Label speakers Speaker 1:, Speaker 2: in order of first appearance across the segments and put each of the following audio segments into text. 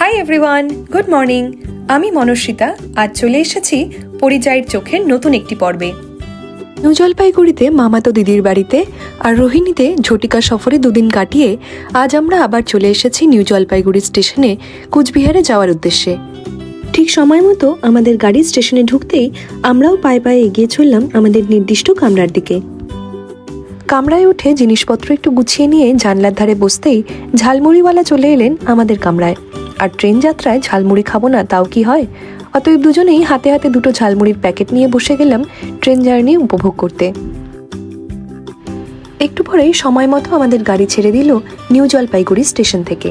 Speaker 1: Hi everyone, good morning. আমি মনস্বিতা। আজ চলে এসেছি পরিযায়ীর চোখের নতুন একটি পর্বে। নিউ জলপাইগুড়িতে মামাতো দিদির বাড়িতে আর রোহিণীতে ঝটিকা সফরে দুদিন কাটিয়ে আজ আমরা আবার চলে এসেছি নিউ জলপাইগুড়ি স্টেশনে কুচবিহারে যাওয়ার উদ্দেশ্যে। ঠিক সময় মতো আমাদের গাড়ি স্টেশনে ঢুকতেই আমরাও পায়ে পায়ে এগিয়ে চললাম আমাদের নির্দিষ্ট কামরার দিকে। কামরায় উঠে জিনিসপত্র একটু গুছিয়ে নিয়ে জানলার ধারে বসতেই ঝালমুড়িওয়ালা চলে এলেন আমাদের কামরায়। আর ট্রেন যাত্রায় ঝালমুড়ি খাবো না তাও কি হয়, অতএব দুজনেই হাতে হাতে দুটো ঝালমুড়ির প্যাকেট নিয়ে বসে গেলাম ট্রেন জার্নি উপভোগ করতে। একটু পরেই সময় মতো আমাদের গাড়ি ছেড়ে দিল নিউ জলপাইগুড়ি স্টেশন থেকে।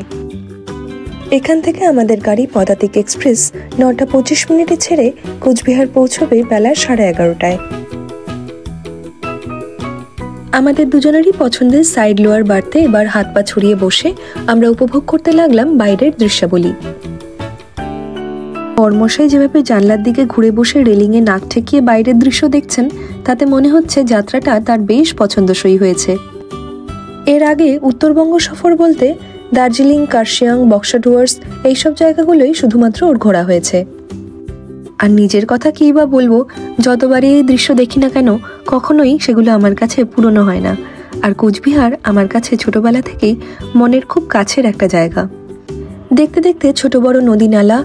Speaker 1: এখান থেকে আমাদের গাড়ি পদাতিক এক্সপ্রেস 9টা 25 মিনিটে ছেড়ে কোচবিহার পৌঁছবে বেলা 11:30টায়। আমাদের দুজনেরই পছন্দের সাইড লোয়ার বার্থে এবার হাত পা ছড়িয়ে বসে আমরা উপভোগ করতে লাগলাম বাইরের দৃশ্যাবলী। বর্মশাই যেভাবে জানলার দিকে ঘুরে বসে রেলিংয়ে নাক ঠেকিয়ে বাইরের দৃশ্য দেখছেন, তাতে মনে হচ্ছে যাত্রাটা তার বেশ পছন্দসই হয়েছে। এর আগে উত্তরবঙ্গ সফর বলতে দার্জিলিং, কার্শিয়াং, বক্সা ডুয়ার্স এইসব জায়গাগুলোই শুধুমাত্র ওর ঘোরা হয়েছে। আর নিজের কথা কী বা বলবো, যতবারই এই দৃশ্য দেখি না কেন কখনোই সেগুলো আমার কাছে পুরনো হয় না। আর কোচবিহার আমার কাছে ছোটবেলা থেকেই মনের খুব কাছের একটা জায়গা। দেখতে দেখতে ছোট বড় নদী নালা,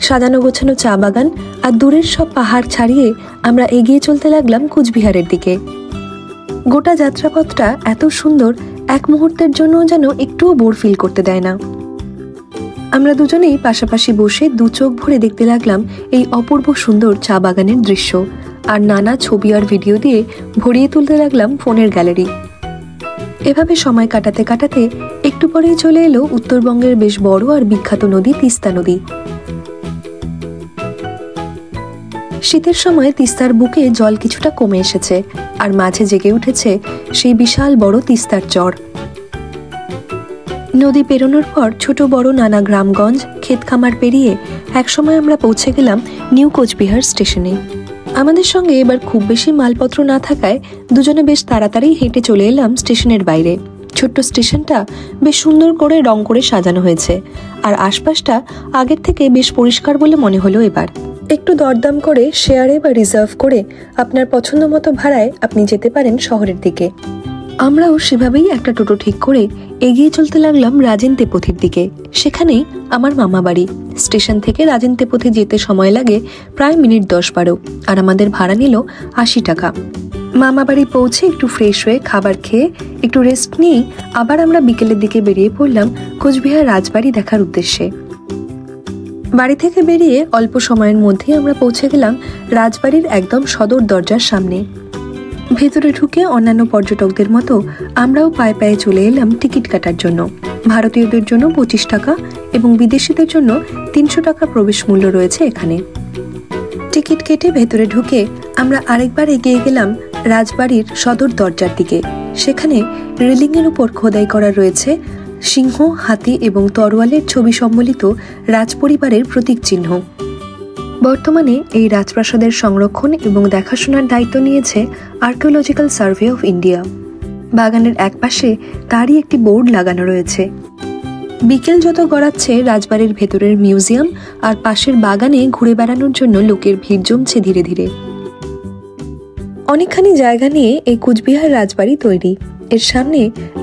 Speaker 1: সাজানো গোছানো চা বাগান আর দূরের সব পাহাড় ছাড়িয়ে আমরা এগিয়ে চলতে লাগলাম কোচবিহারের দিকে। গোটা যাত্রাপথটা এত সুন্দর, এক মুহূর্তের জন্য যেন একটুও বোর ফিল করতে দেয় না। আমরা দুজনেই পাশাপাশি বসে দু চোখ ভরে দেখতে লাগলাম এই অপূর্ব সুন্দর চা বাগানের দৃশ্য, আর নানা ছবি আর ভিডিও দিয়ে ভরিয়ে তুলতে লাগলাম ফোনের গ্যালারি। এভাবে সময় কাটাতে কাটাতে একটু পরেই চলে এলো উত্তরবঙ্গের বেশ বড় আর বিখ্যাত নদী তিস্তা নদী। শীতের সময় তিস্তার বুকে জল কিছুটা কমে এসেছে, আর মাঝে জেগে উঠেছে সেই বিশাল বড় তিস্তার চর। নদী পেরোনোর পর ছোট বড় নানা গ্রামগঞ্জ, ক্ষেত খামার পেরিয়ে একসময় আমরা পৌঁছে গেলাম নিউ কোচবিহার স্টেশনে। আমাদের সঙ্গে এবার খুব বেশি মালপত্র না থাকায় দুজনে বেশ তাড়াতাড়ি হেঁটে চলে এলাম স্টেশনের বাইরে। ছোট্ট স্টেশনটা বেশ সুন্দর করে রং করে সাজানো হয়েছে, আর আশপাশটা আগের থেকে বেশ পরিষ্কার বলে মনে হলো। এবার একটু দরদাম করে শেয়ারে বা রিজার্ভ করে আপনার পছন্দ মতো ভাড়ায় আপনি যেতে পারেন শহরের দিকে। আমরাও সেভাবেই একটা টোটো ঠিক করে এগিয়ে চলতে লাগলাম রাজেন তেপথির দিকে। সেখানেই আমার মামা বাড়ি। স্টেশন থেকে রাজেন তেপথি যেতে সময় লাগে প্রায় মিনিট 10-12, আর আমাদের ভাড়া নিল 80 টাকা। মামা বাড়ি পৌঁছে একটু ফ্রেশ হয়ে খাবার খেয়ে একটু রেস্ট নিয়েই আবার আমরা বিকেলের দিকে বেরিয়ে পড়লাম কোচবিহার রাজবাড়ি দেখার উদ্দেশ্যে। বাড়ি থেকে বেরিয়ে অল্প সময়ের মধ্যেই আমরা পৌঁছে গেলাম রাজবাড়ির একদম সদর দরজার সামনে। ভেতরে ঢুকে অন্যান্য পর্যটকদের মতো আমরাও পায়ে পায়ে চলে এলাম টিকিট কাটার জন্য। ভারতীয়দের জন্য 25 টাকা এবং বিদেশিদের জন্য 300 টাকা প্রবেশ মূল্য রয়েছে এখানে। টিকিট কেটে ভেতরে ঢুকে আমরা আরেকবার এগিয়ে গেলাম রাজবাড়ির সদর দরজার দিকে। সেখানে রেলিংয়ের উপর খোদাই করা রয়েছে সিংহ, হাতি এবং তরোয়ালের ছবি সম্বলিত রাজপরিবারের প্রতীক চিহ্ন। বর্তমানে এই রাজপ্রাসাদের সংরক্ষণ এবং দেখাশোনার দায়িত্ব নিয়েছে আর্কিওলজিক্যাল সার্ভে অফ ইন্ডিয়া। বাগানের একপাশে তারই একটি বোর্ড লাগানো রয়েছে। বিকেল যত গড়াচ্ছে রাজবাড়ির ভেতরের মিউজিয়াম আর পাশের বাগানে ঘুরে বেড়ানোর জন্য লোকের ভিড় জমছে ধীরে ধীরে। অনেকখানি জায়গা নিয়ে এই কোচবিহার রাজবাড়ি তৈরি। এর সামনে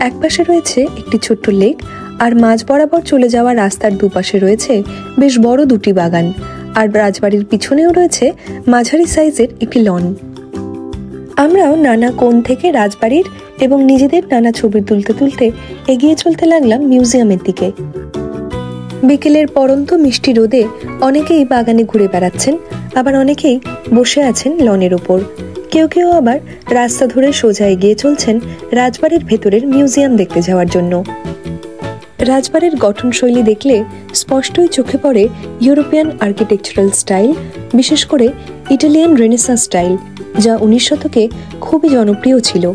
Speaker 1: একপাশে রয়েছে একটি ছোট্ট লেক, আর মাঝ বরাবর চলে যাওয়া রাস্তার দুপাশে রয়েছে বেশ বড় দুটি বাগান, আর রাজবাড়ির পিছনেও রয়েছে মাঝারি সাইজের একটি লন। আমরাও নানা কোণ থেকে রাজবাড়ির এবং নিজেদের নানা ছবি তুলতে তুলতে এগিয়ে চলতে লাগলাম মিউজিয়ামের দিকে। বিকেলের পরন্ত মিষ্টি রোদে অনেকেই বাগানে ঘুরে বেড়াচ্ছেন, আবার অনেকেই বসে আছেন লনের ওপর। কেউ কেউ আবার রাস্তা ধরে সোজা এগিয়ে চলছেন রাজবাড়ির ভেতরের মিউজিয়াম দেখতে যাওয়ার জন্য। রাজবাড়ির গঠনশৈলী দেখলে স্পষ্টই চোখে পড়ে ইউরোপিয়ান আর্কিটেকচারাল স্টাইল, বিশেষ করে ইটালিয়ান রেনেসাঁ স্টাইল, যা 19 শতকে খুবই জনপ্রিয় ছিল।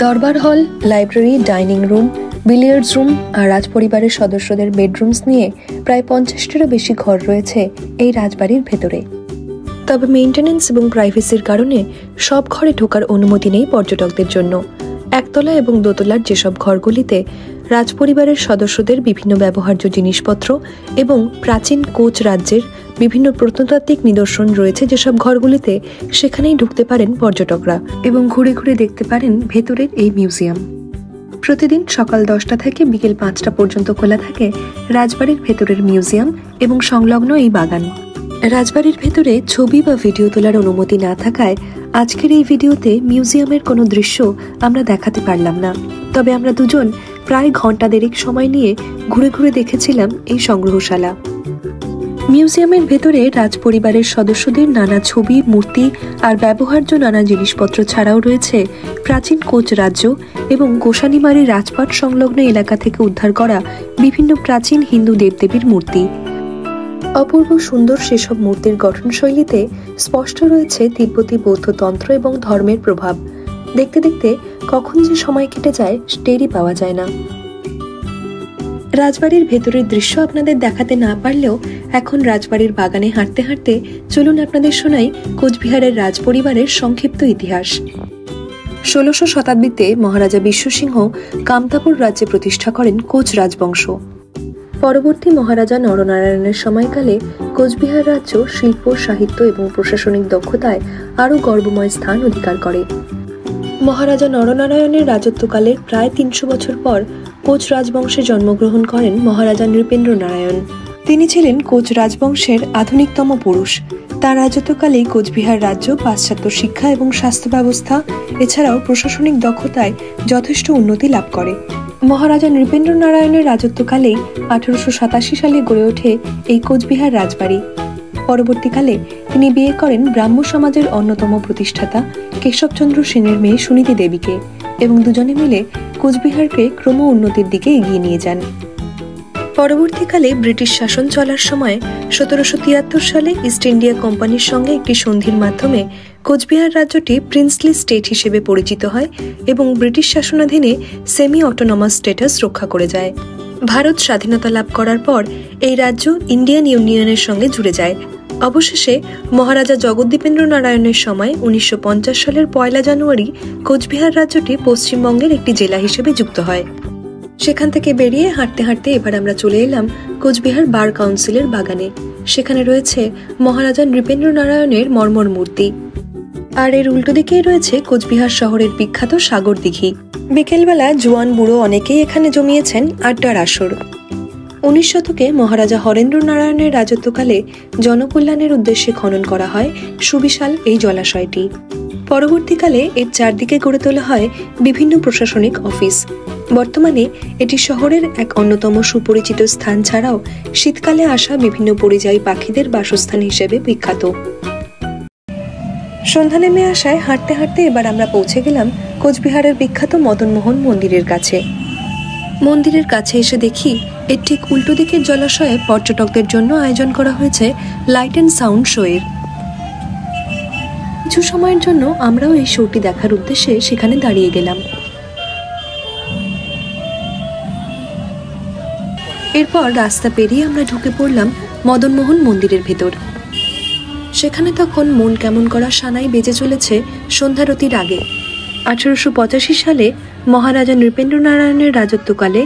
Speaker 1: Durbar hall, library, dining room, billiards room আর রাজপরিবারের সদস্যদের বেডরুমস নিয়ে প্রায় 50টিরও বেশি ঘর রয়েছে এই রাজবাড়ির ভেতরে। তবে মেইনটেনেন্স এবং প্রাইভেসির কারণে সব ঘরে ঢোকার অনুমতি নেই পর্যটকদের জন্য। একতলা এবং দোতলার যেসব ঘরগুলিতে রাজপরিবারের সদস্যদের বিভিন্ন ব্যবহার্য জিনিসপত্র এবং প্রাচীন কোচ রাজ্যের বিভিন্ন প্রত্নতাত্ত্বিক নিদর্শন রয়েছে যেসব ঘরগুলিতে, সেখানেই ঢুকতে পারেন পর্যটকরা এবং ঘুরে ঘুরে দেখতে পারেন ভেতরের এই মিউজিয়াম। প্রতিদিন সকাল 10টা থেকে বিকেল 5টা পর্যন্ত খোলা থাকে রাজবাড়ির ভেতরের মিউজিয়াম এবং সংলগ্ন এই বাগান। রাজবাড়ির ভেতরে ছবি বা ভিডিও তোলার অনুমতি না থাকায় আজকের এই ভিডিওতে মিউজিয়ামের কোনো দৃশ্য আমরা দেখাতে পারলাম না। তবে আমরা দুজন প্রায় ঘন্টা দেড়েক সময় নিয়ে ঘুরে ঘুরে দেখেছিলাম এই সংগ্রহশালা। মিউজিয়ামের ভেতরে রাজপরিবারের সদস্যদের নানা ছবি, মূর্তি আর ব্যবহার্য নানা জিনিসপত্র ছাড়াও রয়েছে প্রাচীন কোচ রাজ্য এবং গোসানিমারি রাজপাট সংলগ্ন এলাকা থেকে উদ্ধার করা বিভিন্ন প্রাচীন হিন্দু দেবদেবীর মূর্তি। অপূর্ব সুন্দর সেসব মূর্তির গঠনশৈলীতে স্পষ্ট রয়েছে তিব্বতী বৌদ্ধ তন্ত্র এবং ধর্মের প্রভাব। দেখতে দেখতে কখন যে সময় কেটে যায় টেরই পাওয়া যায় না। রাজবাড়ির ভেতরের দৃশ্য আপনাদের দেখাতে না পারলেও এখন রাজবাড়ির বাগানে হাঁটতে হাঁটতে চলুন আপনাদের শোনাই কোচবিহারের রাজপরিবারের সংক্ষিপ্ত ইতিহাস। 1600 শতাব্দীতে মহারাজা বিশ্বসিংহ কামতাপুর রাজ্যে প্রতিষ্ঠা করেন কোচ রাজবংশ। পরবর্তী মহারাজা নরনারায়ণের সময়কালে কোচবিহার রাজ্য শিল্প, সাহিত্য এবং প্রশাসনিক দক্ষতায় আরও গর্বময় স্থান অধিকার করে। মহারাজা নরনারায়ণের রাজত্বকালের প্রায় 300 বছর পর কোচ রাজবংশে জন্মগ্রহণ করেন মহারাজা নৃপেন্দ্র নারায়ণ। তিনি ছিলেন কোচ রাজবংশের আধুনিকতম পুরুষ। তার রাজত্বকালেই কোচবিহার রাজ্য পাশ্চাত্য শিক্ষা এবং স্বাস্থ্য ব্যবস্থা এছাড়াও প্রশাসনিক দক্ষতায় যথেষ্ট উন্নতি লাভ করে। মহারাজা নৃপেন্দ্র নারায়ণের রাজত্বকালেই 1887 সালে গড়ে ওঠে এই কোচবিহার রাজবাড়ি। পরবর্তীকালে তিনি বিয়ে করেন ব্রাহ্ম সমাজের অন্যতম প্রতিষ্ঠাতা কেশবচন্দ্র সেনের মেয়ে সুনীতি দেবীকে এবং দুজনে মিলে কোচবিহারকে ক্রম উন্নতির দিকে এগিয়ে নিয়ে যান। পরবর্তীকালে ব্রিটিশ শাসন চলার সময় 1773 সালে ইস্ট ইন্ডিয়া কোম্পানির সঙ্গে একটি সন্ধির মাধ্যমে কোচবিহার রাজ্যটি প্রিন্সলি স্টেট হিসেবে পরিচিত হয় এবং ব্রিটিশ শাসনাধীনে সেমি অটোনমাস স্ট্যাটাস রক্ষা করে যায়। ভারত স্বাধীনতা লাভ করার পর এই রাজ্য ইন্ডিয়ান ইউনিয়নের সঙ্গে জুড়ে যায়। অবশেষে মহারাজা জগদ্দীপেন্দ্র নারায়ণের সময় 1950 সালের 1 জানুয়ারি কোচবিহার রাজ্যটি পশ্চিমবঙ্গের একটি জেলা হিসেবে যুক্ত হয়। সেখান থেকে বেরিয়ে হাঁটতে হাঁটতে এবার আমরা চলে এলাম কোচবিহার বার কাউন্সিলের বাগানে। সেখানে রয়েছে মহারাজা নৃপেন্দ্র নারায়ণের মর্মর মূর্তি, আর এর উল্টো দিকেই রয়েছে কোচবিহার শহরের বিখ্যাত সাগর দিঘি। বিকেলবেলা জোয়ান বুড়ো অনেকেই এখানে জমিয়েছেন আড্ডার আসর। 19 শতকে মহারাজা হরেন্দ্র নারায়ণের রাজত্বকালে জনকল্যাণের উদ্দেশ্যে খনন করা হয় সুবিশাল এই জলাশয়টি। পরবর্তীকালে এর চারদিকে গড়ে তোলা হয় বিভিন্ন প্রশাসনিক অফিস। বর্তমানে এটি শহরের এক অন্যতম সুপরিচিত স্থান ছাড়াও শীতকালে আসা বিভিন্ন পরিযায়ী পাখিদের বাসস্থান হিসেবে বিখ্যাত। সন্ধ্যা নেমে আসায় হাঁটতে হাঁটতে এবার আমরা পৌঁছে গেলাম কোচবিহারের বিখ্যাত মদনমোহন মন্দিরের কাছে। মন্দিরের কাছে এসে দেখি এর ঠিক উল্টো দিকের জলাশয়ে পর্যটকদের জন্য আয়োজন করা হয়েছে লাইট অ্যান্ড সাউন্ড শো এর। কিছু সময়ের জন্য আমরাও এই শোটি দেখার উদ্দেশ্যে সেখানে দাঁড়িয়ে গেলাম। এরপর রাস্তা পেরিয়ে আমরা ঢুকে পড়লাম মদনমোহন মন্দিরের ভেতর। সেখানে তখন মন কেমন করা সানাই বেজে চলেছে সন্ধ্যারতির আগে। 1885 সালে মহারাজা নৃপেন্দ্র নারায়ণের রাজত্বকালে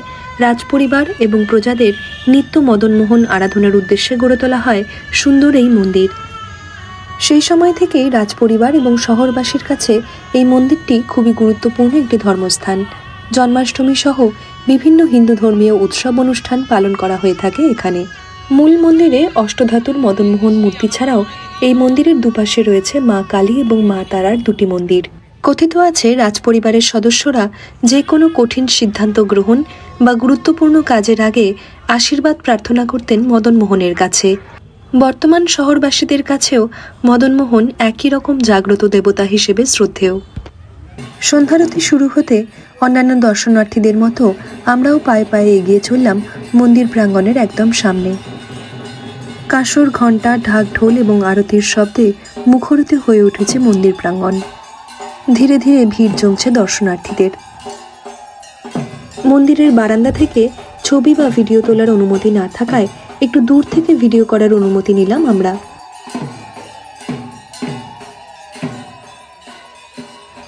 Speaker 1: রাজপরিবার এবং প্রজাদের নিত্য মদনমোহন আরাধনার উদ্দেশ্যে গড়ে তোলা হয় সুন্দর এই মন্দির। সেই সময় থেকেই রাজপরিবার এবং শহরবাসীর কাছে এই মন্দিরটি খুবই গুরুত্বপূর্ণ একটি ধর্মস্থান। জন্মাষ্টমী সহ বিভিন্ন হিন্দু ধর্মীয় উৎসব অনুষ্ঠান পালন করা হয়ে থাকে এখানে। মূল মন্দিরে অষ্টধাতুর মদনমোহন মূর্তি ছাড়াও এই মন্দিরের দুপাশে রয়েছে মা কালী এবং মা তারার দুটি মন্দির। কথিত আছে রাজপরিবারের সদস্যরা যে কোনো কঠিন সিদ্ধান্ত গ্রহণ বা গুরুত্বপূর্ণ কাজের আগে আশীর্বাদ প্রার্থনা করতেন মদনমোহনের কাছে। বর্তমান শহরবাসীদের কাছেও মদনমোহন একই রকম জাগ্রত দেবতা হিসেবে শ্রদ্ধেয়। সন্ধ্যারতি শুরু হতে অন্যান্য দর্শনার্থীদের মতো আমরাও পায়ে পায়ে এগিয়ে চললাম মন্দির প্রাঙ্গণের একদম সামনে। কাঁসর, ঘণ্টা, ঢাক, ঢোল এবং আরতির শব্দে মুখরিত হয়ে উঠেছে মন্দির প্রাঙ্গণ। ধীরে ধীরে ভিড় জমছে দর্শনার্থীদের। মন্দিরের বারান্দা থেকে ছবি বা ভিডিও তোলার অনুমতি না থাকায় একটু দূর থেকে ভিডিও করার অনুমতি নিলাম আমরা।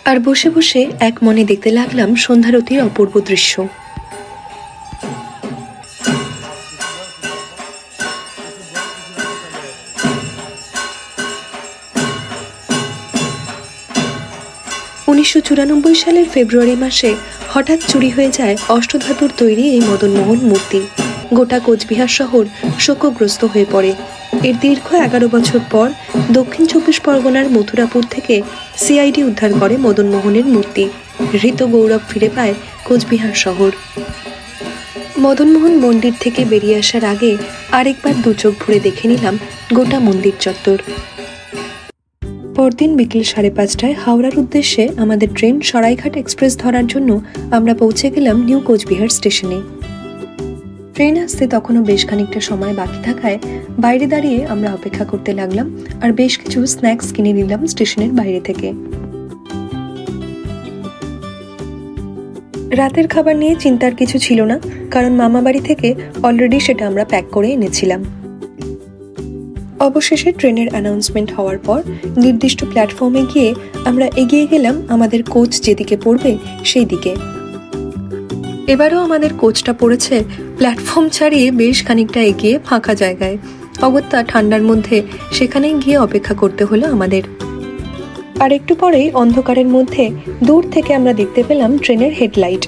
Speaker 1: আর বসে বসে এক মনে দেখতে লাগলাম সন্ধ্যারতির অপূর্ব দৃশ্য। 1994 সালের ফেব্রুয়ারি মাসে হঠাৎ চুরি হয়ে যায় অষ্টধাতুর তৈরি এই মদনমোহন মূর্তি। গোটা কোচবিহার শহর শোকগ্রস্ত হয়ে পড়ে। এর দীর্ঘ 11 বছর পর দক্ষিণ 24 পরগনার মথুরাপুর থেকে সিআইডি উদ্ধার করে মদনমোহনের মূর্তি। হৃত গৌরব ফিরে পায় কোচবিহার শহর। মদনমোহন মন্দির থেকে বেরিয়ে আসার আগে আরেকবার দু চোখ ভরে দেখে নিলাম গোটা মন্দির চত্বর। পরদিন বিকেল 5:30টায় হাওড়ার উদ্দেশ্যে আমাদের ট্রেন সরাইঘাট এক্সপ্রেস ধরার জন্য আমরা পৌঁছে গেলাম নিউ কোচবিহার স্টেশনে। ট্রেন আসতে তখনও বেশ খানিকটা সময় বাকি থাকায় বাইরে দাঁড়িয়ে আমরা অপেক্ষা করতে লাগলাম আর বেশ কিছু স্ন্যাক্স কিনে নিলাম স্টেশনের বাইরে থেকে। রাতের খাবার নিয়ে চিন্তার কিছু ছিল না, কারণ মামা বাড়ি থেকে অলরেডি সেটা আমরা প্যাক করে এনেছিলাম। অবশেষে ট্রেনের অ্যানাউন্সমেন্ট হওয়ার পর নির্দিষ্ট প্ল্যাটফর্মে গিয়ে আমরা এগিয়ে গেলাম আমাদের কোচ যেদিকে পড়বে সেই দিকে। এবারও আমাদের কোচটা পড়েছে প্ল্যাটফর্ম ছাড়িয়ে বেশ খানিকটা এগিয়ে ফাঁকা জায়গায়। অগত্যা ঠান্ডার মধ্যে সেখানে গিয়ে অপেক্ষা করতে হলো আমাদের। আর একটু পরেই অন্ধকারের মধ্যে দূর থেকে আমরা দেখতে পেলাম ট্রেনের হেডলাইট।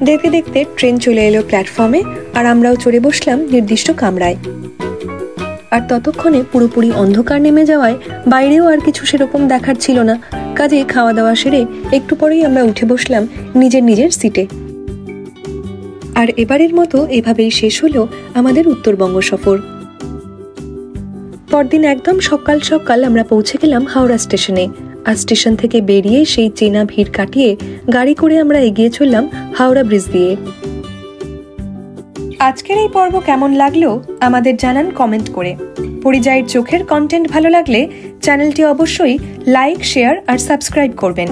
Speaker 1: দেখতে দেখতে ট্রেন চলে এলো প্ল্যাটফর্মে আর আমরাও চড়ে বসলাম নির্দিষ্ট কামরায়। আর ততক্ষণে পুরোপুরি অন্ধকার নেমে যাওয়ায় বাইরেও আর কিছু সেরকম দেখার ছিল না। কাজে খাওয়া দাওয়া সেরে একটু পরেই আমরা উঠে বসলাম নিজের সিটে। আর এবারের মতো এভাবেই শেষ হলো আমাদের উত্তরবঙ্গ সফর। পরদিন একদম সকাল সকাল আমরা পৌঁছে গেলাম হাওড়া স্টেশনে। আর স্টেশন থেকে বেরিয়ে সেই চেনা ভিড় কাটিয়ে গাড়ি করে আমরা এগিয়ে চললাম হাওড়া ব্রিজ দিয়ে। আজকের এই পর্ব কেমন লাগলো আমাদের জানান কমেন্ট করে। পরিযায়ীর চোখের কন্টেন্ট ভালো লাগলে চ্যানেলটি অবশ্যই লাইক, শেয়ার আর সাবস্ক্রাইব করবেন।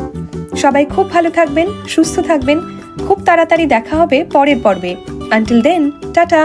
Speaker 1: সবাই খুব ভালো থাকবেন, সুস্থ থাকবেন। খুব তাড়াতাড়ি দেখা হবে পরের পর্বে। Until then, tata.